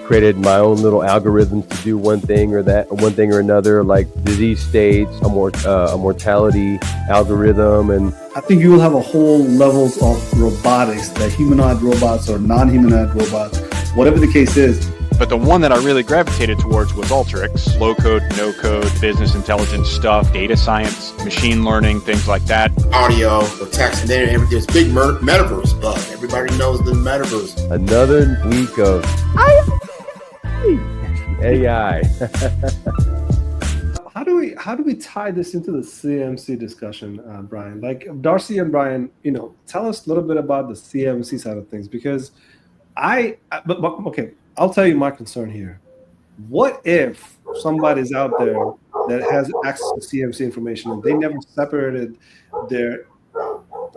created my own little algorithms to do one thing or another, like disease states, a mortality algorithm. And I think you will have a whole levels of robotics, that humanoid robots or non-humanoid robots, whatever the case is. But the one that I really gravitated towards was Alteryx. Low code, no code, business intelligence stuff, data science, machine learning, things like that. Audio, the text, and then there's big metaverse buzz. Everybody knows the metaverse. Another week of AI. How do we tie this into the CMC discussion, Brian? Like Darcy and Brian, tell us a little bit about the CMC side of things, because okay, I'll tell you my concern here. What if somebody's out there that has access to CMC information and they never separated their,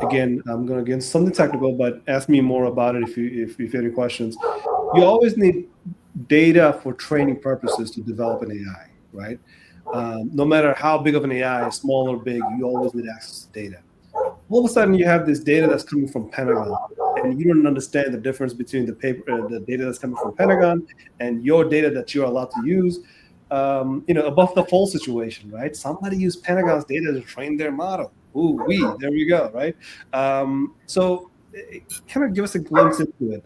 again, I'm going to get into something technical, but ask me more about it if you have any questions. You always need data for training purposes to develop an AI, right? No matter how big of an AI, small or big, you always need access to data. All of a sudden, you have this data that's coming from Pentagon, and you don't understand the difference between the data that's coming from Pentagon and your data that you're allowed to use. Above the fold situation, right? Somebody used Pentagon's data to train their model. There we go, right? So kind of give us a glimpse into it.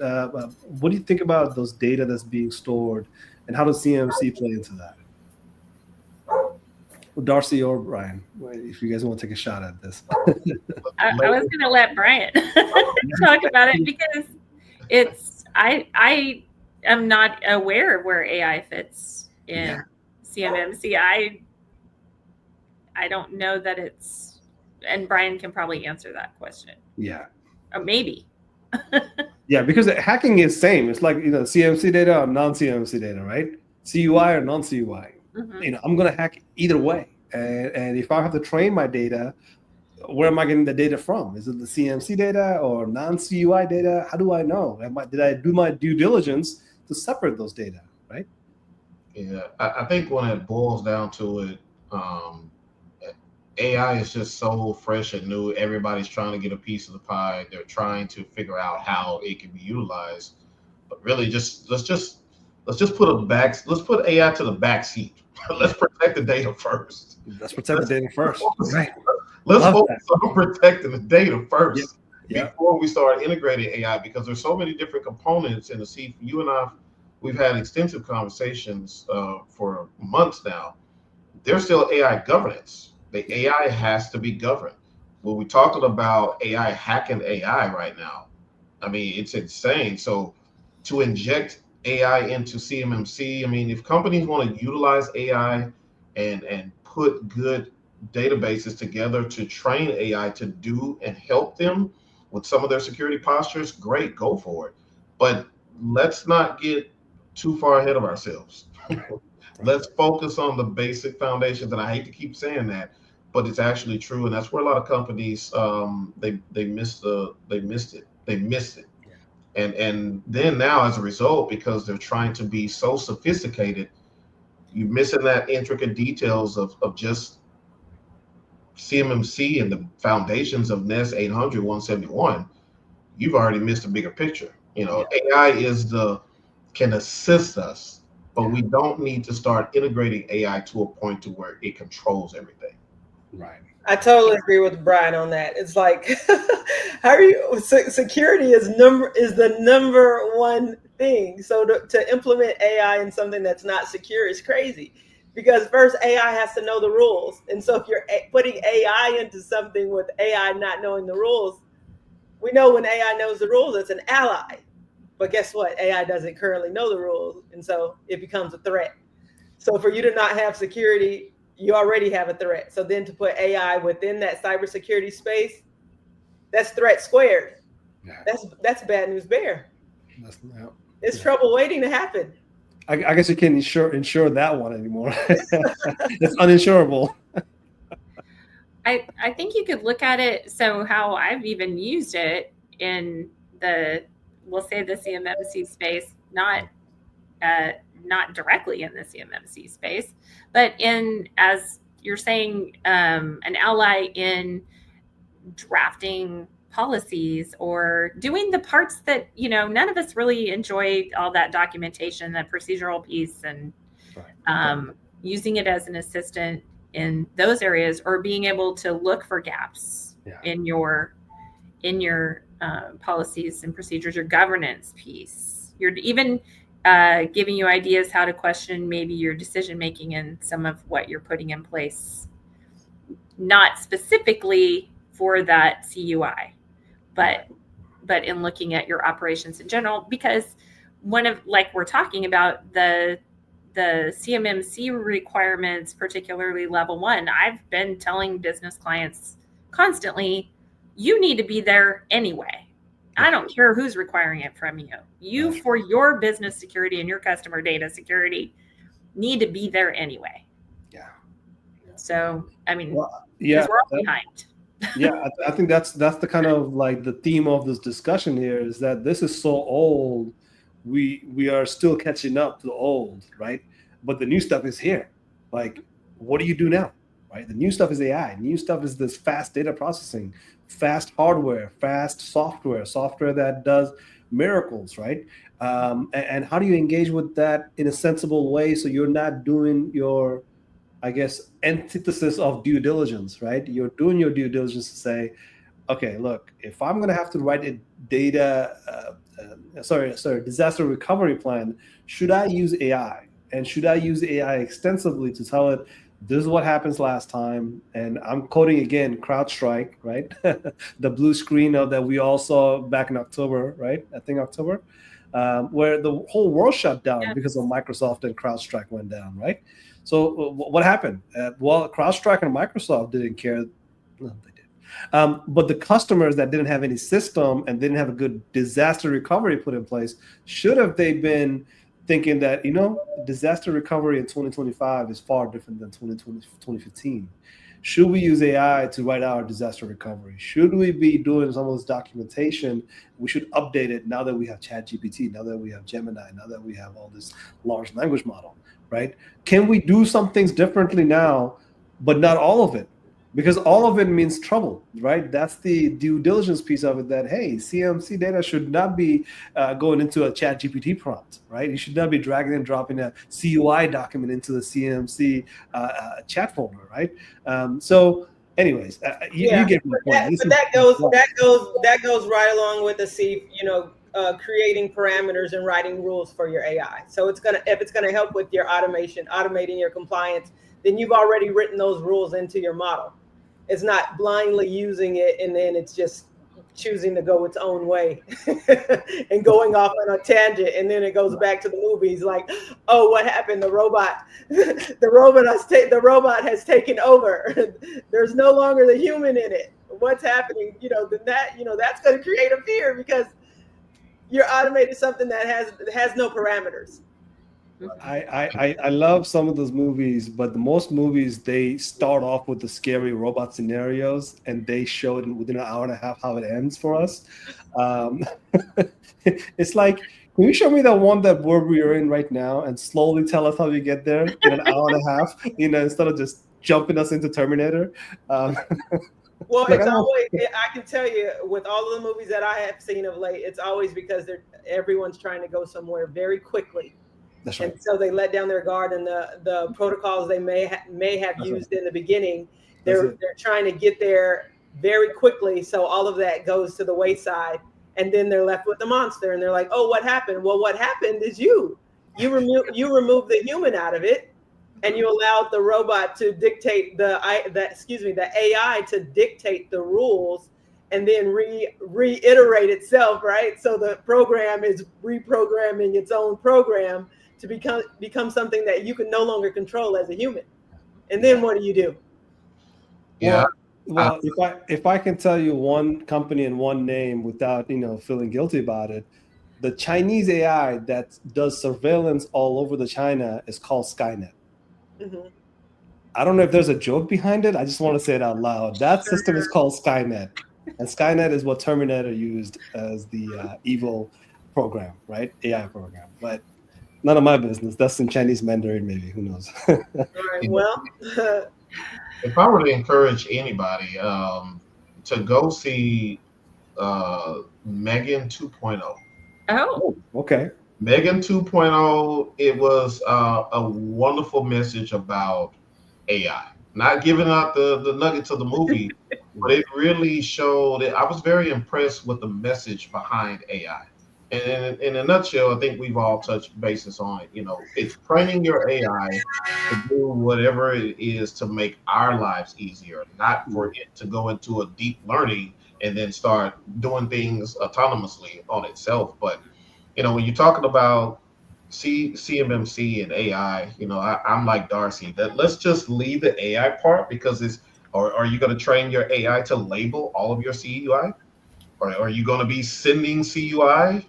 What do you think about those data that's being stored, and how does CMC play into that? Darcy or Brian, if you guys want to take a shot at this. I was going to let Brian talk about it, because I am not aware of where AI fits in CMMC. I don't know that it's, and Brian can probably answer that question. Yeah. Or maybe. Yeah, because hacking is same. It's like, CMC data or non-CMC data, right? CUI or non-CUI. Mm-hmm. I'm going to hack either way. And if I have to train my data, where am I getting the data from? Is it the CMC data or non-CUI data? How do I know? Did I do my due diligence to separate those data, right? Yeah, I think when it boils down to it, AI is just so fresh and new. Everybody's trying to get a piece of the pie. They're trying to figure out how it can be utilized. But really, let's just put AI to the back seat. Let's protect the data first. Let's protect the data first. Right. Let's focus on protecting the data first Yeah. before we start integrating AI, because there's so many different components in the seat. You and I, we've had extensive conversations for months now. There's still AI governance. The AI has to be governed. When we're talking about AI hacking AI right now, I mean, it's insane. So to inject AI into CMMC, I mean, if companies want to utilize AI and put good databases together to train AI to do and help them with some of their security postures, great, go for it. But let's not get too far ahead of ourselves. Let's focus on the basic foundations. And I hate to keep saying that, but it's actually true. And that's where a lot of companies, they missed it. And then now, as a result, because they're trying to be so sophisticated, you're missing that intricate details of just CMMC and the foundations of NES 800, 171. You've already missed a bigger picture. AI can assist us, but we don't need to start integrating AI to a point to where it controls everything. Right. I totally agree with Brian on that. It's like, security is the number one thing. So to implement AI in something that's not secure is crazy, because first AI has to know the rules. And so if you're putting AI into something with AI not knowing the rules, we know when AI knows the rules, it's an ally. But guess what? AI doesn't currently know the rules. And so it becomes a threat. So for you to not have security, you already have a threat. So then to put AI within that cybersecurity space, that's threat squared. Yeah. That's bad news bear. It's trouble waiting to happen. I guess you can't insure that one anymore. It's uninsurable. I think you could look at it. So how I've even used it in we'll say the CMMC space, not directly in the CMMC space, but as you're saying, an ally in drafting policies or doing the parts that, none of us really enjoy, all that documentation, that procedural piece, and using it as an assistant in those areas, or being able to look for gaps in your policies and procedures, your governance piece. You're even giving you ideas how to question maybe your decision making and some of what you're putting in place, not specifically for that CUI, but in looking at your operations in general. Because one of, like we're talking about, the CMMC requirements, particularly level 1, I've been telling business clients constantly, you need to be there anyway. I don't care who's requiring it from you. You, for your business security and your customer data security, need to be there anyway. Yeah. So, I mean, yeah, we're all behind. I think that's the kind of like the theme of this discussion here, is that this is so old, we are still catching up to the old, right? But the new stuff is here. Like, what do you do now, right? The new stuff is AI. New stuff is this fast data processing, fast hardware, fast software that does miracles, right? And how do you engage with that in a sensible way so you're not doing your, I guess, antithesis of due diligence, right? You're doing your due diligence to say, okay, look, if I'm going to have to write a disaster recovery plan, should I use AI? And should I use AI extensively to tell it, this is what happens last time? And I'm quoting again, CrowdStrike, right? The blue screen that we all saw back in October, right? I think October, where the whole world shut down because of Microsoft, and CrowdStrike went down, right? So what happened? Well, CrowdStrike and Microsoft didn't care. No, they did. But the customers that didn't have any system and didn't have a good disaster recovery put in place, should have they been thinking that, disaster recovery in 2025 is far different than 2015. Should we use AI to write our disaster recovery? Should we be doing some of this documentation? We should update it now that we have ChatGPT, now that we have Gemini, now that we have all this large language model, right? Can we do some things differently now, but not all of it? Because all of it means trouble, right? That's the due diligence piece of it, that, hey, CMC data should not be going into a ChatGPT prompt, right? You should not be dragging and dropping a CUI document into the CMC chat folder, right? So anyways, you get my point. But that goes right along with the creating parameters and writing rules for your AI. So if it's gonna help with your automating your compliance, then you've already written those rules into your model. It's not blindly using it and then it's just choosing to go its own way and going off on a tangent, and then it goes back to the movies like, oh, what happened? The robot has taken over. There's no longer the human in it. What's happening? That's going to create a fear because you're automating something that has no parameters. I love some of those movies, but most movies, they start off with the scary robot scenarios and they show it within an hour and a half how it ends for us. It's like, can you show me that one that we're in right now and slowly tell us how we get there in an hour and a half, instead of just jumping us into Terminator? Well, it's always, I can tell you, with all of the movies that I have seen of late, it's always because everyone's trying to go somewhere very quickly. That's right. And so they let down their guard, and the protocols they may have used in the beginning, they're trying to get there very quickly. So all of that goes to the wayside, and then they're left with the monster, and they're like, "Oh, what happened?" Well, what happened is you remove the human out of it, and you allowed the robot to dictate the AI to dictate the rules, and then reiterate itself, right? So the program is reprogramming its own program to become something that you can no longer control as a human. And then what do you do? Yeah. Well, if I can tell you one company and one name without feeling guilty about it, the Chinese AI that does surveillance all over the China is called Skynet. Mm-hmm. I don't know if there's a joke behind it. I just want to say it out loud. That system is called Skynet, and Skynet is what Terminator used as the evil program, right? AI program, but none of my business. That's in Chinese Mandarin, maybe. Who knows? All right. Well, if I were to encourage anybody to go see Megan 2.0. Oh, Okay. Megan 2.0, it was a wonderful message about AI. Not giving out the nuggets of the movie, but it really showed it. I was very impressed with the message behind AI. And in a nutshell, I think we've all touched bases on it. You know, it's training your AI to do whatever it is to make our lives easier, not for it to go into a deep learning and then start doing things autonomously on itself. But when you're talking about CMMC and AI, I'm like Darcy. That let's just leave the AI part because or are you going to train your AI to label all of your CUI? Or are you going to be sending CUI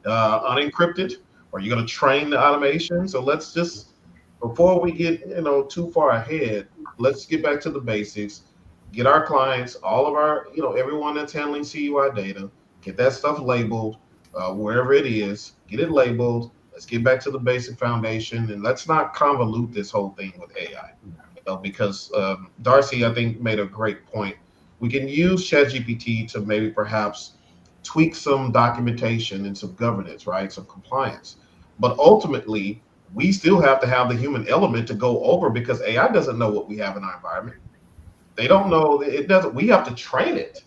unencrypted? Or are you going to train the automation? So let's just, before we get too far ahead, let's get back to the basics. Get our clients, all of our, everyone that's handling CUI data, get that stuff labeled wherever it is. Get it labeled. Let's get back to the basic foundation, and let's not convolute this whole thing with AI. Because Darcy, I think, made a great point. We can use ChatGPT to maybe perhaps tweak some documentation and some governance, right? Some compliance. But ultimately, we still have to have the human element to go over because AI doesn't know what we have in our environment. They don't know it doesn't. We have to train it.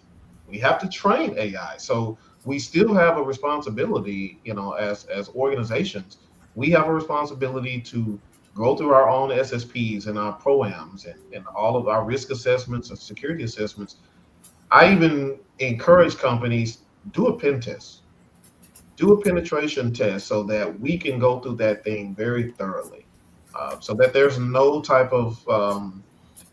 We have to train AI. So we still have a responsibility, as organizations, we have a responsibility to go through our own SSPs and our PROAMs and all of our risk assessments and security assessments. I even encourage companies do a pen test, do a penetration test so that we can go through that thing very thoroughly, so that there's no type of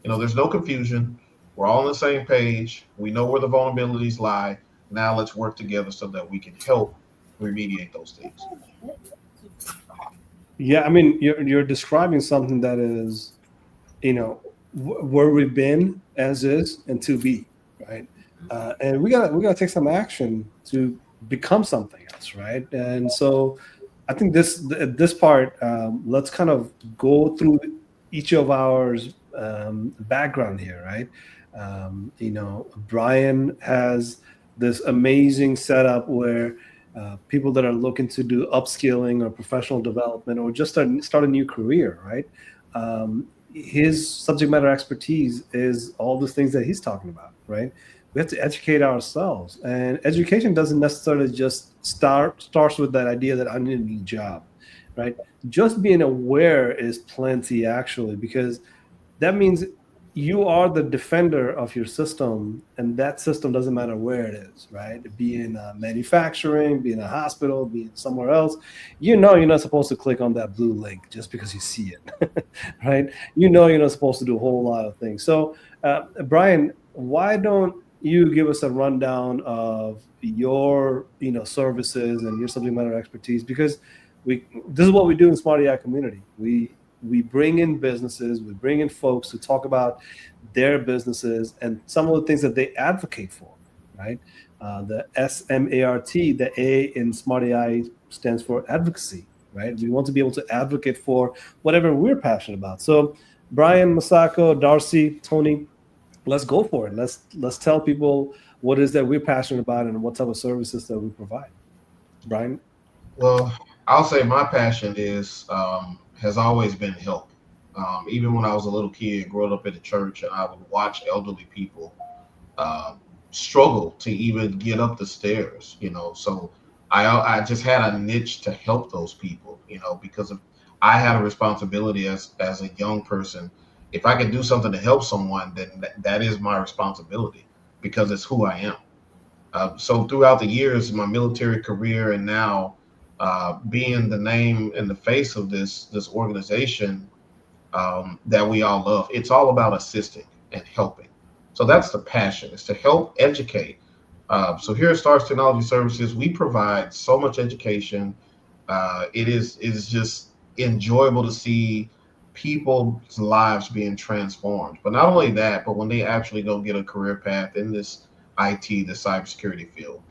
there's no confusion. We're all on the same page. We know where the vulnerabilities lie. Now let's work together so that we can help remediate those things. Yeah, I mean, you're describing something that is, where we've been as is and to be, right? And we gotta take some action to become something else, right? And so, I think this part, let's kind of go through each of our background here, right? Brian has this amazing setup where people that are looking to do upskilling or professional development or just start a new career, right? His subject matter expertise is all the things that he's talking about, right? We have to educate ourselves, and education doesn't necessarily just starts with that idea that I need a new job, right? Just being aware is plenty, actually, because that means you are the defender of your system, and that system doesn't matter where it is, right? Be in manufacturing, be in a hospital, be in somewhere else. You're not supposed to click on that blue link just because you see it, right? You're not supposed to do a whole lot of things. So, Brian, why don't you give us a rundown of your services and your subject matter expertise? Because this is what we do in Smart AI community. We bring in businesses, we bring in folks to talk about their businesses and some of the things that they advocate for, right? The SMART, the A in Smart AI stands for advocacy, right? We want to be able to advocate for whatever we're passionate about. So, Brian, Masako, Darcy, Tony, let's go for it. Let's tell people what it is that we're passionate about and what type of services that we provide. Brian? Well, I'll say my passion has always been help. Even when I was a little kid, growing up in the church, and I would watch elderly people uh, struggle to even get up the stairs. So I just had a niche to help those people. Because I had a responsibility as a young person. If I can do something to help someone, then that is my responsibility because it's who I am. So throughout the years, my military career, and now being the name and the face of this organization that we all love, it's all about assisting and helping. So that's the passion, is to help educate. So here at Stars Technology Services, we provide so much education. It is just enjoyable to see people's lives being transformed. But not only that, but when they actually go get a career path in this IT, the cybersecurity field.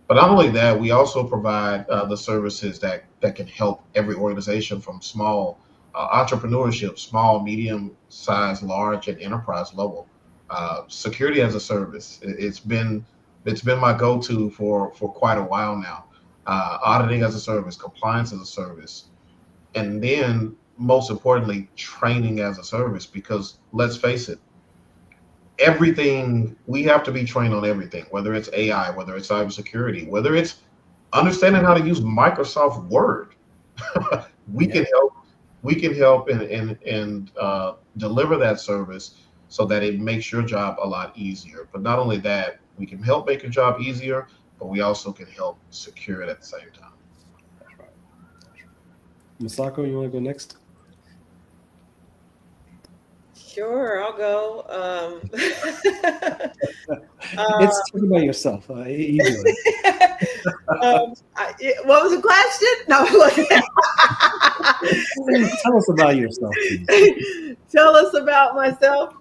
But not only that, we also provide the services that can help every organization from small entrepreneurship, small, medium size, large, and enterprise level. Security as a service. It's been It's been my go-to for quite a while now. Auditing as a service, compliance as a service, and then most importantly, training as a service. Because let's face it, everything, we have to be trained on everything, whether it's AI, whether it's cybersecurity, whether it's understanding how to use Microsoft Word. we can help and deliver that service so that it makes your job a lot easier. But not only that, we can help make your job easier, but we also can help secure it at the same time. Masako, you want to go next? Sure, I'll go. It's talk about yourself. Easy one. What was the question? No, Tell us about yourself, please. Tell us about myself.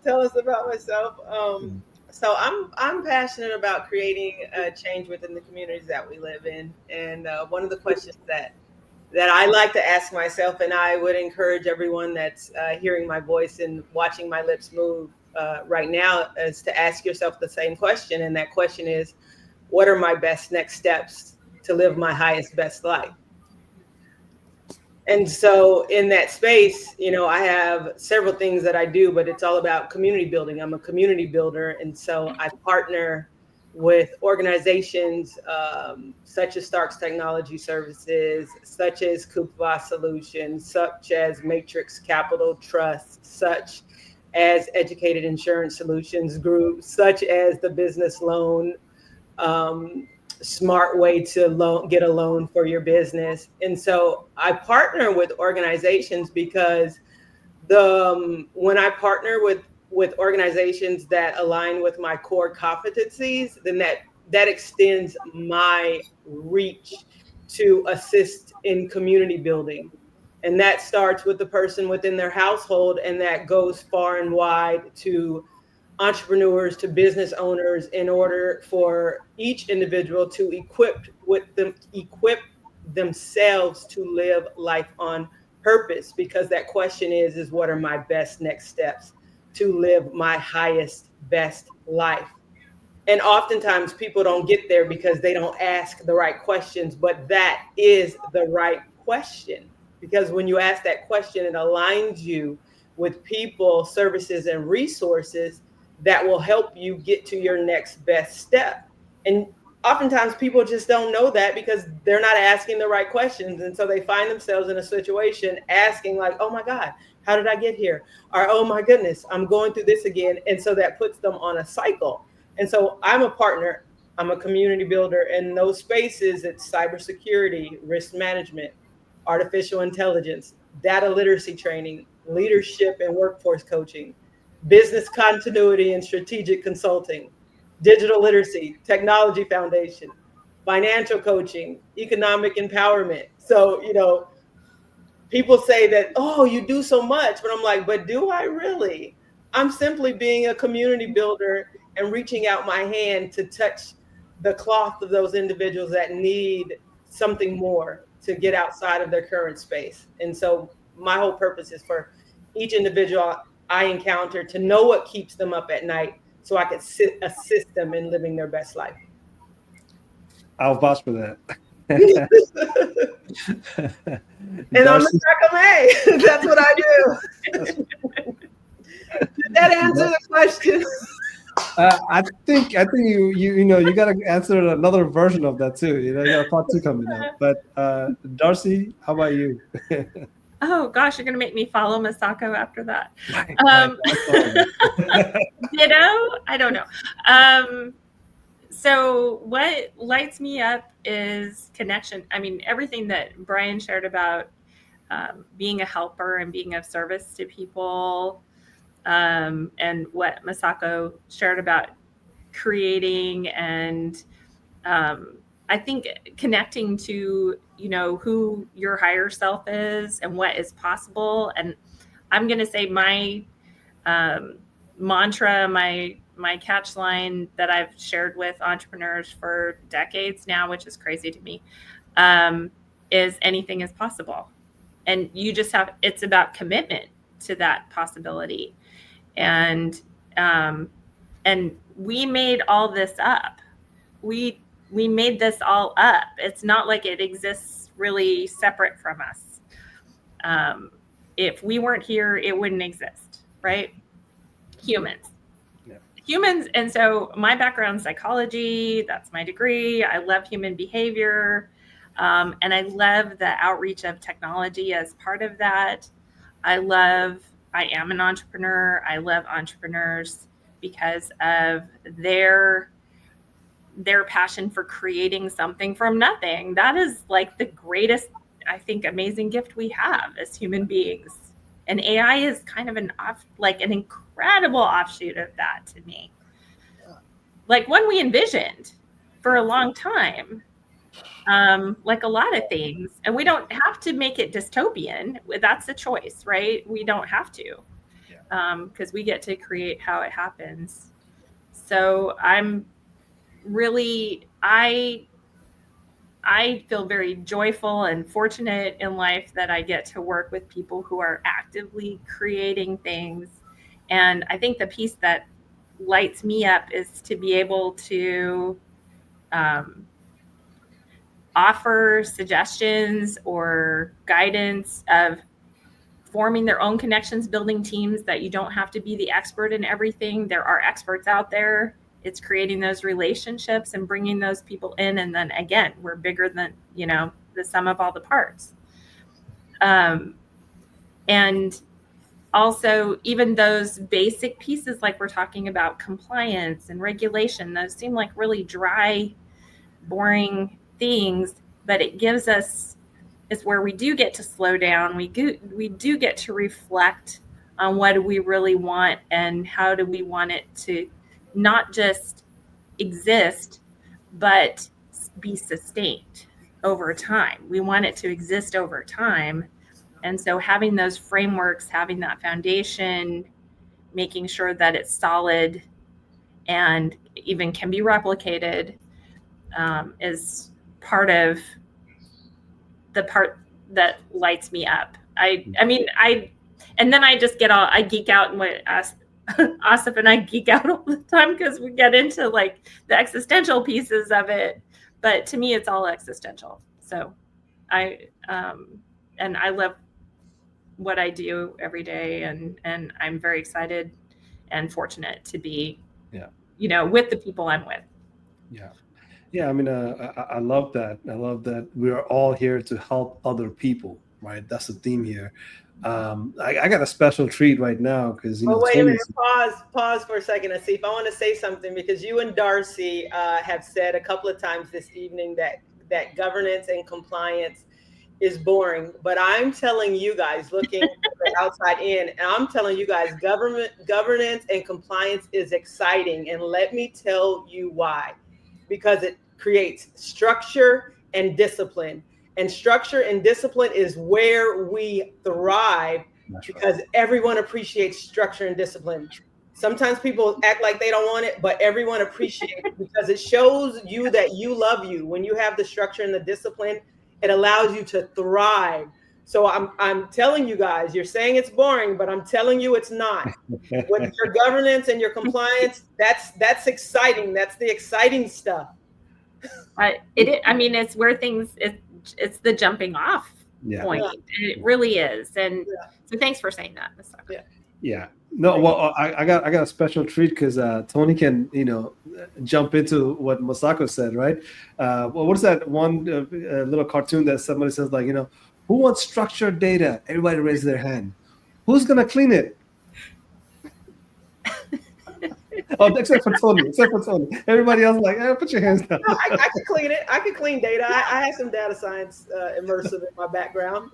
So I'm passionate about creating change within the communities that we live in, and one of the questions that I like to ask myself, and I would encourage everyone that's hearing my voice and watching my lips move right now, is to ask yourself the same question, and that question is, what are my best next steps to live my highest best life? And so in that space, I have several things that I do, but it's all about community building. I'm a community builder. And so I partner with organizations such as Starks Technology Services, such as Kupa Solutions, such as Matrix Capital Trust, such as Educated Insurance Solutions Group, such as the Business Loan Smart Way to get a loan for your business. And so I partner with organizations because when I partner with organizations that align with my core competencies, then that extends my reach to assist in community building. And that starts with the person within their household, and that goes far and wide to entrepreneurs, to business owners, in order for each individual to equip themselves to live life on purpose. Because that question is what are my best next steps to live my highest best life? And oftentimes people don't get there because they don't ask the right questions, but that is the right question. Because when you ask that question, it aligns you with people, services, and resources that will help you get to your next best step. And oftentimes people just don't know that because they're not asking the right questions. And so they find themselves in a situation asking like, oh my God, how did I get here? Or, oh my goodness, I'm going through this again. And so that puts them on a cycle. And so I'm a partner, I'm a community builder. In those spaces, it's cybersecurity, risk management, artificial intelligence, data literacy training, leadership and workforce coaching, business continuity and strategic consulting, digital literacy, technology foundation, financial coaching, economic empowerment. So, people say that, oh, you do so much, but I'm like, but do I really? I'm simply being a community builder and reaching out my hand to touch the cloth of those individuals that need something more to get outside of their current space. And so my whole purpose is for each individual I encounter to know what keeps them up at night so I can assist them in living their best life. I'll vouch for that. And I'm the Macame. That's what I do. Did that answer the question? I think you got to answer another version of that too. You got a part 2 coming up. But Darcy, how about you? Oh gosh, you're gonna make me follow Masako after that. Ditto? I don't know. So what lights me up is connection. I mean, everything that Brian shared about being a helper and being of service to people, and what Masako shared about creating and I think connecting to, who your higher self is and what is possible. And I'm going to say my mantra, my catch line that I've shared with entrepreneurs for decades now, which is crazy to me, is anything is possible. And you just it's about commitment to that possibility. And we made all this up. we made this all up. It's not like it exists really separate from us. If we weren't here, it wouldn't exist, right? Humans. Yeah. Humans. And so my background's psychology. That's my degree. I love human behavior. And I love the outreach of technology as part of that. I am an entrepreneur. I love entrepreneurs because of their passion for creating something from nothing. That is like the greatest, I think, amazing gift we have as human beings. And AI is kind of an incredible offshoot of that to me. Like one we envisioned for a long time, like a lot of things. And we don't have to make it dystopian. That's a choice, right? We don't have to, because we get to create how it happens. So I'm really, I feel very joyful and fortunate in life that I get to work with people who are actively creating things. And I think the piece that lights me up is to be able to offer suggestions or guidance of forming their own connections, building teams that you don't have to be the expert in everything. There are experts out there. It's creating those relationships and bringing those people in. And then again, we're bigger than, the sum of all the parts. And also even those basic pieces, like we're talking about compliance and regulation, those seem like really dry, boring things, but it gives us, it's where we do get to slow down. We do get to reflect on what do we really want and how do we want it to not just exist, but be sustained over time. We want it to exist over time. And so having those frameworks, having that foundation, making sure that it's solid and even can be replicated, is part of the part that lights me up. And then I just I geek out, and what Asif and I geek out all the time because we get into like the existential pieces of it. But to me, it's all existential. So I love what I do every day, and I'm very excited and fortunate to be, with the people I'm with. Yeah. I mean, I love that. I love that we are all here to help other people, right? That's the theme here. I got a special treat right now because wait a minute. Pause for a second, Asif. I want to say something because you and Darcy have said a couple of times this evening that governance and compliance is boring. But I'm telling you guys, looking from outside in, and I'm telling you guys, governance and compliance is exciting. And let me tell you why. Because it creates structure and discipline. And structure and discipline is where we thrive. That's because everyone appreciates structure and discipline. Sometimes people act like they don't want it, but everyone appreciates it because it shows you that you love you. When you have the structure and the discipline, it allows you to thrive. So I'm telling you guys, you're saying it's boring, but I'm telling you it's not. With your governance and your compliance, that's exciting. That's the exciting stuff. It's where it's the jumping off point. And it really is. And so thanks for saying that, Masako. Yeah. No, well, I got a special treat because Tony can, jump into what Masako said, right? What is that one little cartoon that somebody says like, who wants structured data? Everybody raise their hand. Who's gonna clean it? Except for Tony. Everybody else like, put your hands down. No, I can clean it. I can clean data. I have some data science immersive in my background.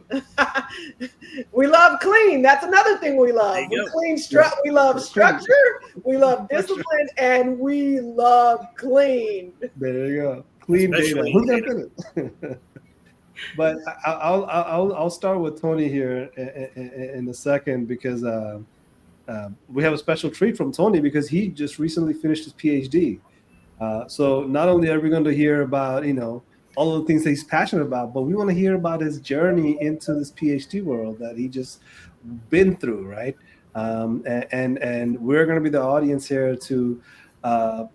We love clean. That's another thing we love. We love structure. We love discipline, and we love clean. There you go. Clean data. Who's gonna clean it? But I'll start with Tony here in a second because we have a special treat from Tony because he just recently finished his PhD. So not only are we going to hear about all of the things that he's passionate about, but we want to hear about his journey into this PhD world that he just been through, right? And we're going to be the audience here to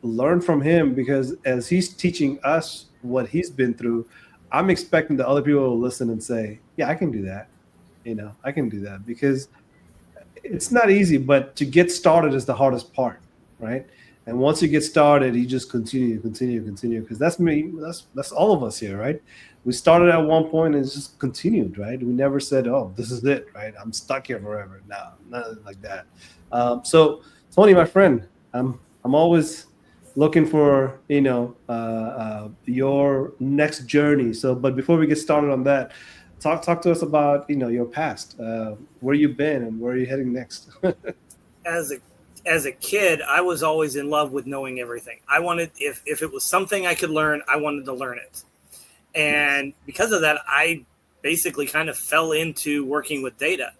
learn from him, because as he's teaching us what he's been through, I'm expecting the other people to listen and say, yeah, I can do that. I can do that, because it's not easy, but to get started is the hardest part, right? And once you get started, you just continue, because that's me. That's all of us here, right? We started at one point and it's just continued, right? We never said, "Oh, this is it," right? I'm stuck here forever. No, nothing like that. So, Tony, my friend, I'm always looking for your next journey. So, but before we get started on that, talk to us about your past, where you've been and where are you heading next. As a kid, I was always in love with knowing everything. I wanted, if it was something I could learn, I wanted to learn it. And because of that, I basically kind of fell into working with data.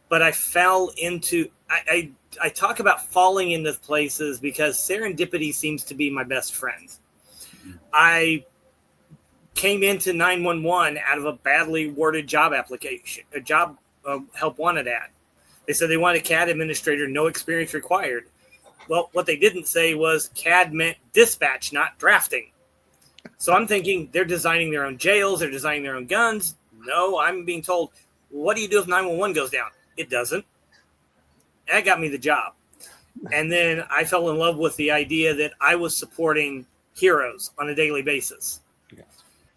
But I fell into, I talk about falling into places because serendipity seems to be my best friend. I came into 911 out of a badly worded job application, a job help wanted ad. They said they wanted a CAD administrator, no experience required. Well, what they didn't say was CAD meant dispatch, not drafting. So I'm thinking they're designing their own jails, they're designing their own guns. No, I'm being told, what do you do if 911 goes down? It doesn't. That got me the job. And then I fell in love with the idea that I was supporting heroes on a daily basis. Yes.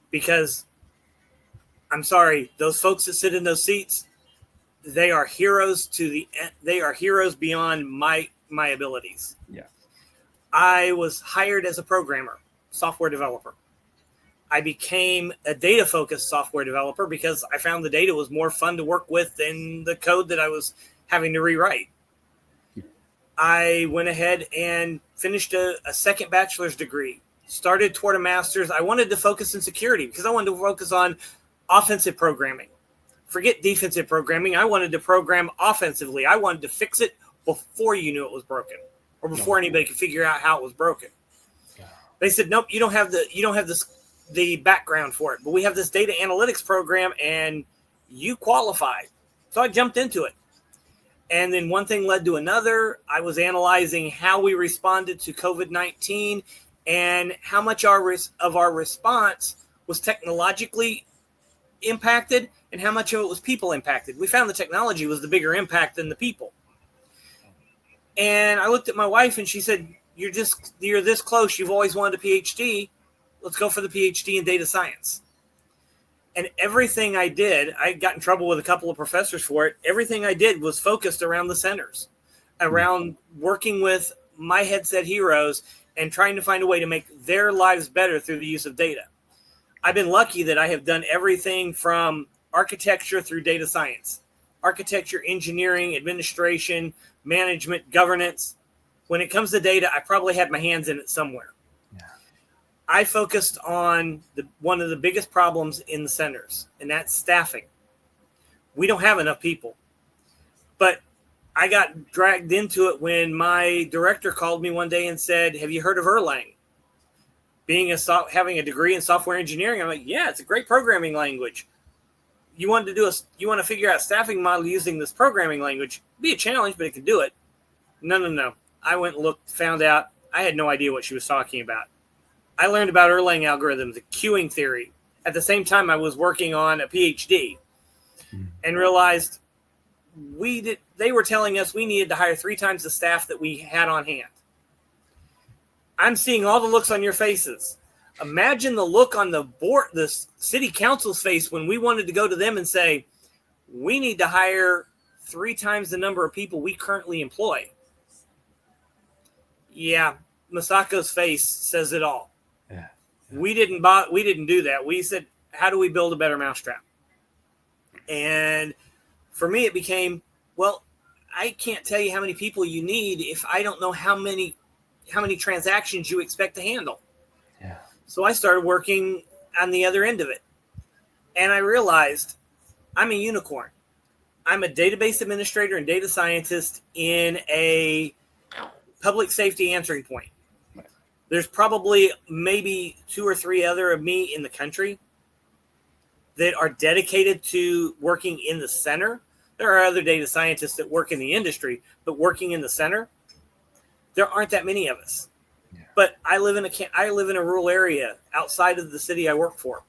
Because I'm sorry, those folks that sit in those seats, they are heroes beyond my abilities. Yeah. I was hired as a programmer, software developer. I became a data-focused software developer because I found the data was more fun to work with than the code that I was having to rewrite. Yeah. I went ahead and finished a second bachelor's degree, started toward a master's. I wanted to focus in security because I wanted to focus on offensive programming. Forget defensive programming. I wanted to program offensively. I wanted to fix it before you knew it was broken or before anybody could figure out how it was broken. They said, nope, you don't have the background for it, but we have this data analytics program and you qualify. So I jumped into it. And then one thing led to another. I was analyzing how we responded to COVID-19 and how much of our response was technologically impacted and how much of it was people impacted. We found the technology was the bigger impact than the people. And I looked at my wife and she said, you're this close. You've always wanted a PhD. Let's go for the PhD in data science. And everything I did, I got in trouble with a couple of professors for it. Everything I did was focused around the centers, around working with my headset heroes and trying to find a way to make their lives better through the use of data. I've been lucky that I have done everything from architecture through data science, architecture, engineering, administration, management, governance. When it comes to data, I probably had my hands in it somewhere. Yeah. I focused on one of the biggest problems in the centers, and that's staffing. We don't have enough people. But I got dragged into it when my director called me one day and said, have you heard of Erlang? Having a degree in software engineering, I'm like, yeah, it's a great programming language. You want to figure out staffing model using this programming language? It'd be a challenge, but it could do it. No. I went and looked, found out. I had no idea what she was talking about. I learned about Erlang algorithms, the queuing theory. At the same time, I was working on a PhD and realized they were telling us we needed to hire 3 times the staff that we had on hand. I'm seeing all the looks on your faces. Imagine the look on the city council's face when we wanted to go to them and say, we need to hire 3 times the number of people we currently employ. Yeah, Masako's face says it all. Yeah. We didn't do that. We said, how do we build a better mousetrap? And for me, it became, well, I can't tell you how many people you need if I don't know how many transactions you expect to handle. Yeah. So I started working on the other end of it. And I realized I'm a unicorn. I'm a database administrator and data scientist in a public safety answering point. Right. There's probably maybe 2 or 3 other of me in the country that are dedicated to working in the center. There are other data scientists that work in the industry, but working in the center, there aren't that many of us. But I live in a rural area outside of the city I work for,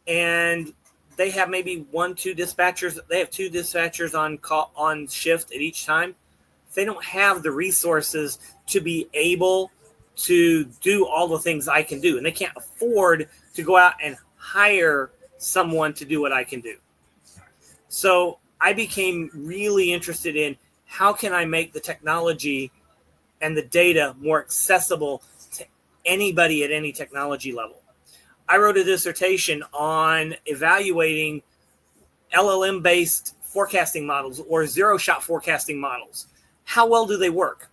and they have maybe 1-2 dispatchers. They have 2 dispatchers on shift at each time. They don't have the resources to be able to do all the things I can do, and they can't afford to go out and hire someone to do what I can do. So I became really interested in how can I make the technology and the data more accessible to anybody at any technology level. I wrote a dissertation on evaluating LLM-based forecasting models or zero-shot forecasting models. How well do they work?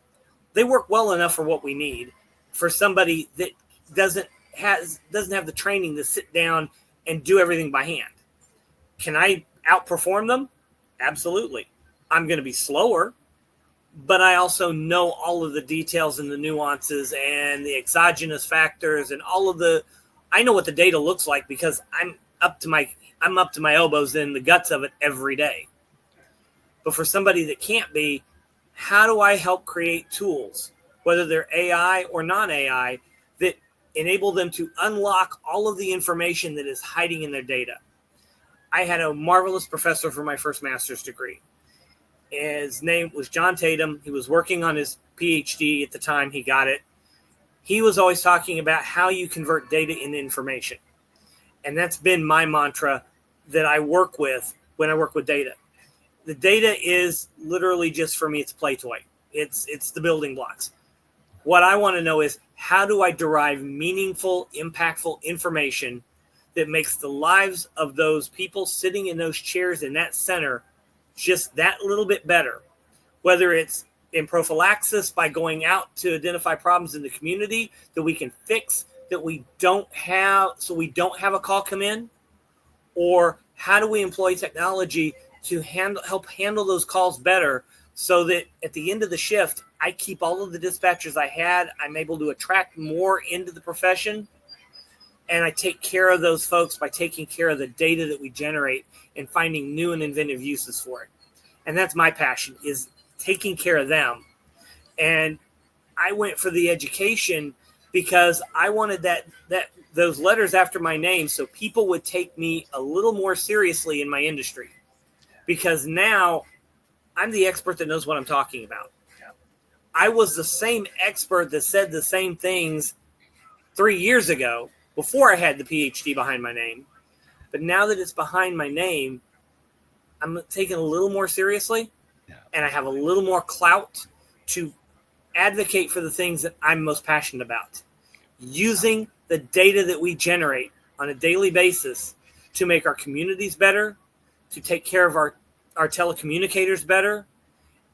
They work well enough for what we need. For somebody that doesn't have the training to sit down and do everything by hand. Can I outperform them? Absolutely. I'm going to be slower, but I also know all of the details and the nuances and the exogenous factors and I know what the data looks like because I'm up to my elbows in the guts of it every day. But for somebody that can't be, how do I help create tools, whether they're AI or non-AI, that enable them to unlock all of the information that is hiding in their data? I had a marvelous professor for my first master's degree. His name was John Tatum. He was working on his PhD at the time he got it. He was always talking about how you convert data into information. And that's been my mantra that I work with when I work with data. The data is literally just, for me, it's a play toy. It's the building blocks. What I want to know is, how do I derive meaningful, impactful information that makes the lives of those people sitting in those chairs in that center just that little bit better? Whether it's in prophylaxis by going out to identify problems in the community that we can fix, that we don't have, so we don't have a call come in, or how do we employ technology to help handle those calls better so that at the end of the shift, I keep all of the dispatchers I had, I'm able to attract more into the profession, and I take care of those folks by taking care of the data that we generate and finding new and inventive uses for it. And that's my passion, is taking care of them. And I went for the education because I wanted those letters after my name so people would take me a little more seriously in my industry. Because now I'm the expert that knows what I'm talking about. I was the same expert that said the same things 3 years ago before I had the PhD behind my name. But now that it's behind my name, I'm taken a little more seriously, and I have a little more clout to advocate for the things that I'm most passionate about. Using the data that we generate on a daily basis to make our communities better, to take care of our telecommunicators better,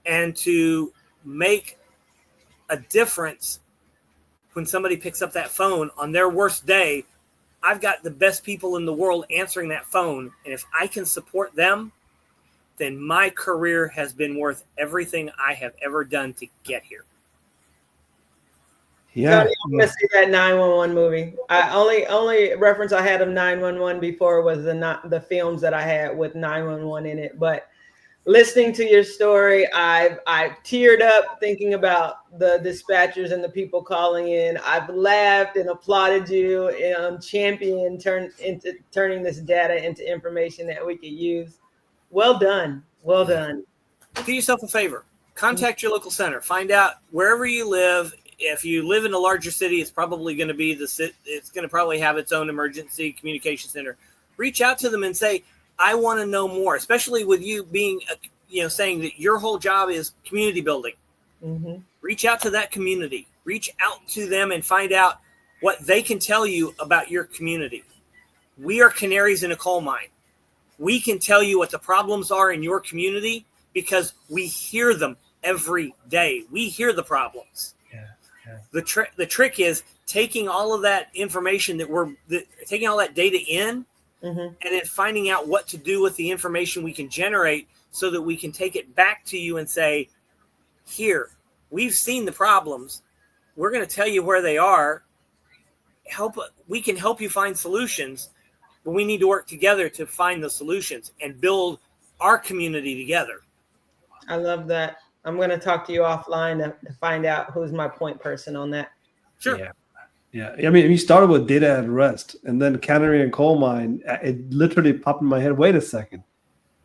and to make a difference when somebody picks up that phone on their worst day. I've got the best people in the world answering that phone, and if I can support them, then my career has been worth everything I have ever done to get here. Yeah, Tony, I'm gonna see that 911 movie. I only reference I had of 911 before was the films that I had with 911 in it. But listening to your story, I've teared up thinking about the dispatchers and the people calling in. I've laughed and applauded you and championed turning this data into information that we could use. Well done. Well done. Do yourself a favor. Contact your local center. Find out wherever you live. If you live in a larger city, it's probably going to be it's going to probably have its own emergency communication center. Reach out to them and say, I want to know more, especially with you being, saying that your whole job is community building. Mm-hmm. Reach out to that community. Reach out to them and find out what they can tell you about your community. We are canaries in a coal mine. We can tell you what the problems are in your community because we hear them every day. We hear the problems. The trick is taking all of that information taking all that data in, mm-hmm. and then finding out what to do with the information we can generate so that we can take it back to you and say, here, we've seen the problems. We're going to tell you where they are. We can help you find solutions, but we need to work together to find the solutions and build our community together. I love that. I'm going to talk to you offline to find out who's my point person on that. Sure. Yeah. I mean, we started with data at rest, and then canary and coal mine. It literally popped in my head. Wait a second.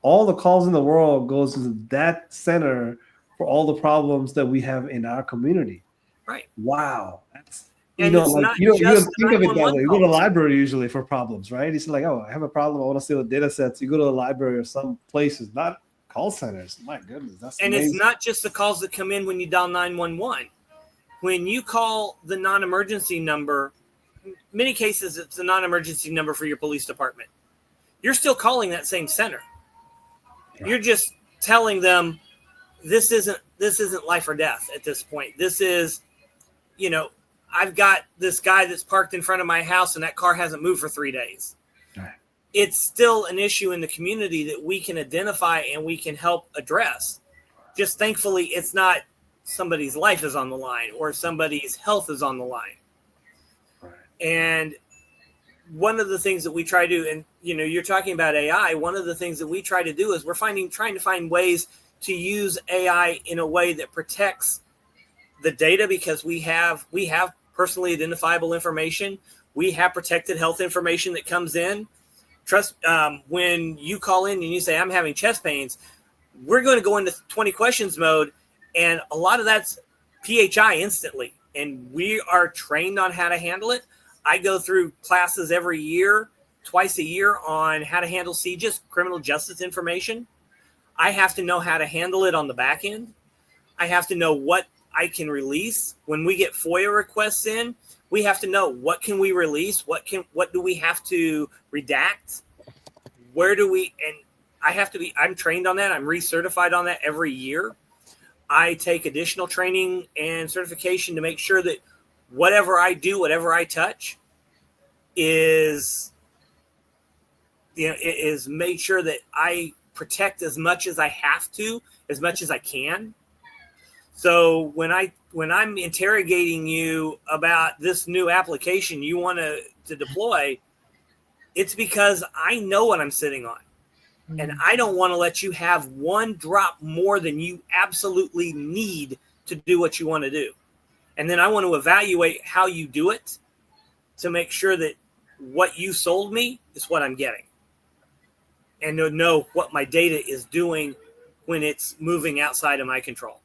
All the calls in the world goes to that center for all the problems that we have in our community. Right. Wow. That's And it's not you don't just think of it that 911 way. You go to the calls. library usually for problems, right? It's like, oh, I have a problem. I want to see the data sets. You go to the library or some places, not call centers. My goodness, that's And amazing. it's not just the calls that come in when you dial 911. When you call the non-emergency number, in many cases it's a non-emergency number for your police department. You're still calling that same center. Right. You're just telling them this isn't life or death at this point. This is, I've got this guy that's parked in front of my house and that car hasn't moved for 3 days. Right. It's still an issue in the community that we can identify and we can help address. Just thankfully, it's not somebody's life is on the line or somebody's health is on the line. Right. And one of the things that we try to do, and you're talking about AI, one of the things that we try to do is we're trying to find ways to use AI in a way that protects the data, because we have personally identifiable information. We have protected health information that comes in. Trust, when you call in and you say, I'm having chest pains, we're going to go into 20 questions mode. And a lot of that's PHI instantly. And we are trained on how to handle it. I go through classes every year, twice a year, on how to handle CJIS, criminal justice information. I have to know how to handle it on the back end. I have to know what I can release. When we get FOIA requests in, we have to know what can we release, what do we have to redact, and I'm trained on that. I'm recertified on that every year. I take additional training and certification to make sure that whatever I do, whatever I touch is made sure that I protect as much as I have to, as much as I can. So when I'm interrogating you about this new application you want to deploy, it's because I know what I'm sitting on. And I don't want to let you have one drop more than you absolutely need to do what you want to do. And then I want to evaluate how you do it to make sure that what you sold me is what I'm getting. And to know what my data is doing when it's moving outside of my control.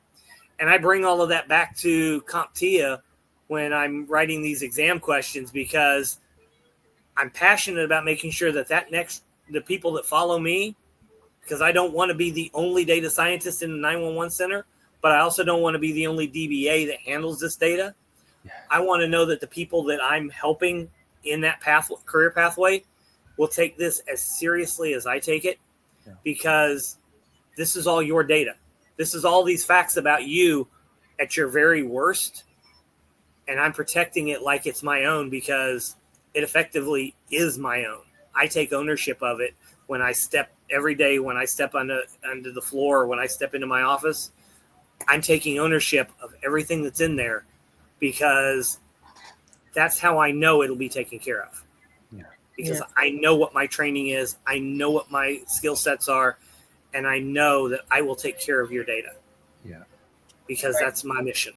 And I bring all of that back to CompTIA when I'm writing these exam questions, because I'm passionate about making sure that the people that follow me, because I don't want to be the only data scientist in the 911 center, but I also don't want to be the only DBA that handles this data. Yeah. I want to know that the people that I'm helping in that career pathway will take this as seriously as I take it, because this is all your data. This is all these facts about you at your very worst. And I'm protecting it like it's my own, because it effectively is my own. I take ownership of it when I step every day, when I step under the floor, when I step into my office. I'm taking ownership of everything that's in there, because that's how I know it'll be taken care of. Yeah. Because I know what my training is. I know what my skill sets are. And I know that I will take care of your data. Yeah. Because that's my mission.